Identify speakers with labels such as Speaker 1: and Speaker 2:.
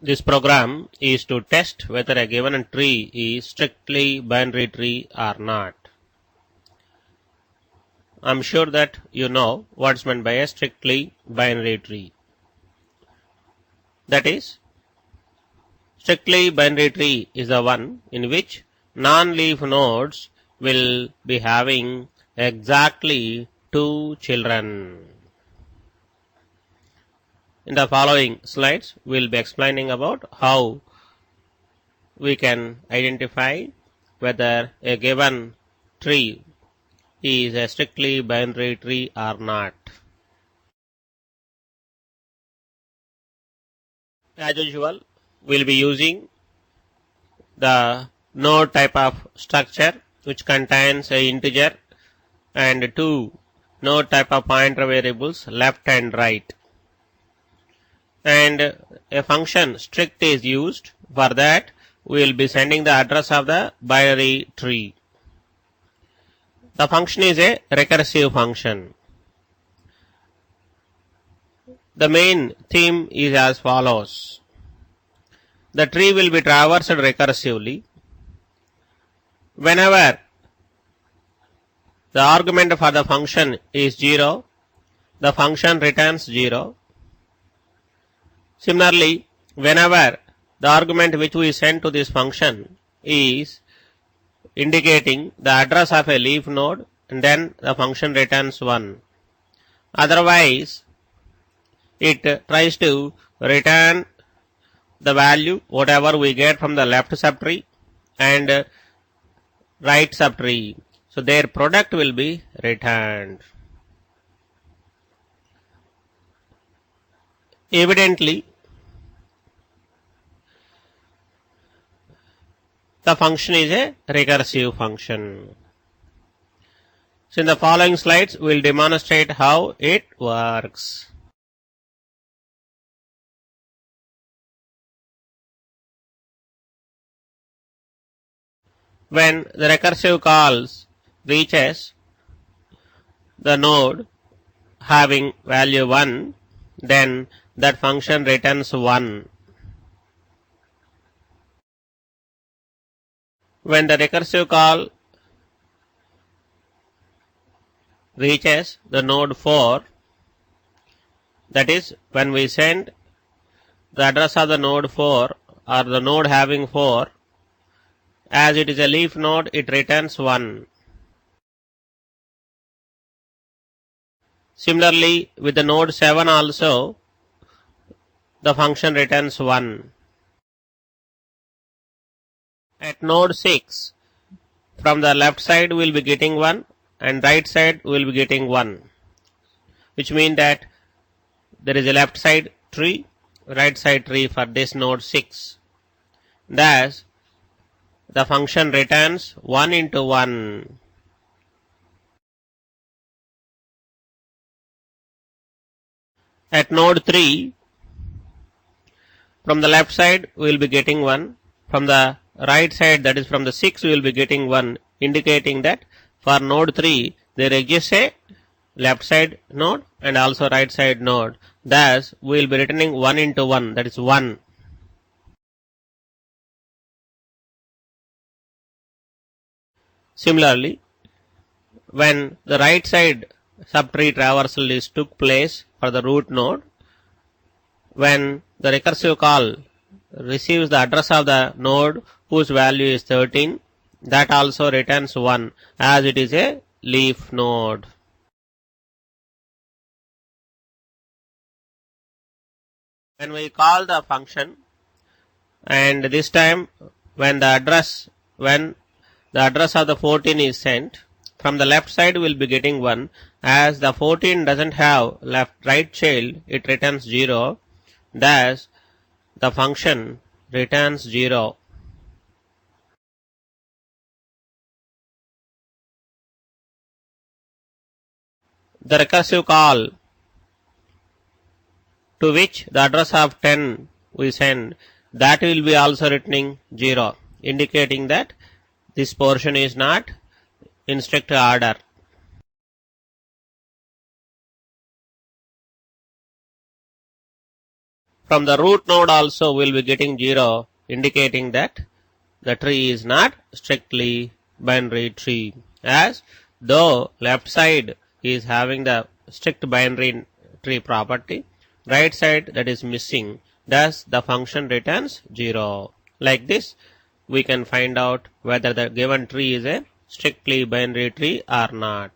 Speaker 1: This program is to test whether a given tree is strictly binary tree or not. I'm sure that you know what's meant by a strictly binary tree. That is, strictly binary tree is the one in which non-leaf nodes will be having exactly 2 children. In the following slides, we will be explaining about how we can identify whether a given tree is a strictly binary tree or not. As usual, we will be using the node type of structure which contains a integer and 2 node type of pointer variables left and right. And a function strict is used. For that, we will be sending the address of the binary tree. The function is a recursive function. The main theme is as follows. The tree will be traversed recursively. Whenever the argument for the function is 0, the function returns 0. Similarly, whenever the argument which we send to this function is indicating the address of a leaf node, and then the function returns 1. Otherwise, it tries to return the value whatever we get from the left subtree and right subtree. So their product will be returned. Evidently, the function is a recursive function. So in the following slides, we will demonstrate how it works. When the recursive calls reaches the node having value 1, then that function returns 1. When the recursive call reaches the node 4, that is, when we send the address of the node 4 or the node having 4, as it is a leaf node, it returns 1. Similarly, with the node 7 also, the function returns 1. At node 6, from the left side we will be getting 1 and right side we will be getting 1, which means that there is a left side tree, right side tree for this node 6. Thus, the function returns 1 into 1. At node 3, from the left side we will be getting 1. From the right side, that is from the 6, we will be getting 1, indicating that for node 3 there exists a left side node and also right side node. Thus, we will be returning 1 into 1, that is 1. Similarly, when the right side subtree traversal is took place for the root node, when the recursive call receives the address of the node whose value is 13, that also returns 1 as it is a leaf node. When we call the function, and this time when the address of the 14 is sent, from the left side we will be getting 1. As the 14 doesn't have right child, it returns 0. Thus, the function returns 0. The recursive call to which the address of 10 we send, that will be also returning 0, indicating that this portion is not in strict order. From the root node also we will be getting 0, indicating that the tree is not strictly binary tree, as though left side is having the strict binary tree property, right side that is missing, thus the function returns 0. Like this we can find out whether the given tree is a strictly binary tree or not.